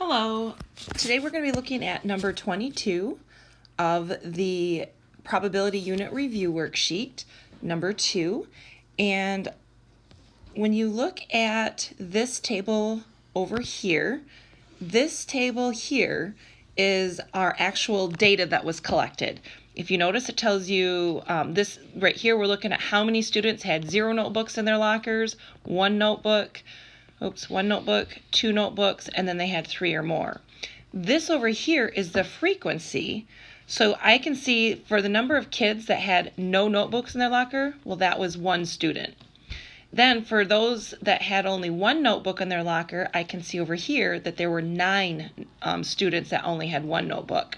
Hello. Today we're going to be looking at number 22 of the probability unit review worksheet, number 2. And when you look at this table over here, this table here is our actual data that was collected. If you notice, it tells you this right here, we're looking at how many students had 0 notebooks in their lockers, 1 notebook, 2 notebooks, and then they had 3 or more. This over here is the frequency. So I can see for the number of kids that had no notebooks in their locker, well, that was 1 student. Then for those that had only 1 notebook in their locker, I can see over here that there were 9 students that only had 1 notebook.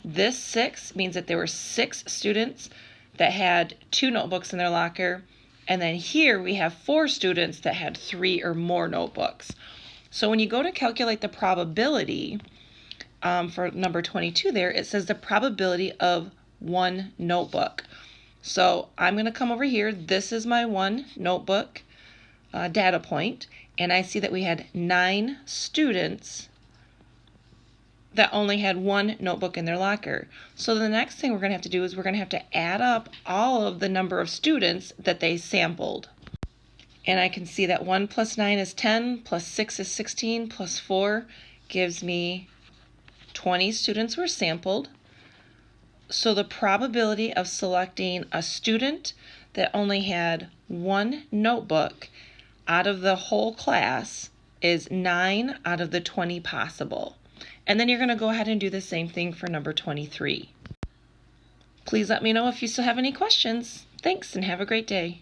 This 6 means that there were 6 students that had 2 notebooks in their locker. And then here we have 4 students that had 3 or more notebooks. So when you go to calculate the probability for number 22 there, it says the probability of 1 notebook. So I'm going to come over here. This is my 1 notebook data point. And I see that we had 9 students that only had 1 notebook in their locker. So the next thing we're going to have to do is we're going to have to add up all of the number of students that they sampled. And I can see that 1 plus 9 is 10, plus 6 is 16, plus 4 gives me 20 students were sampled. So the probability of selecting a student that only had 1 notebook out of the whole class is 9 out of the 20 possible. And then you're going to go ahead and do the same thing for number 23. Please let me know if you still have any questions. Thanks and have a great day.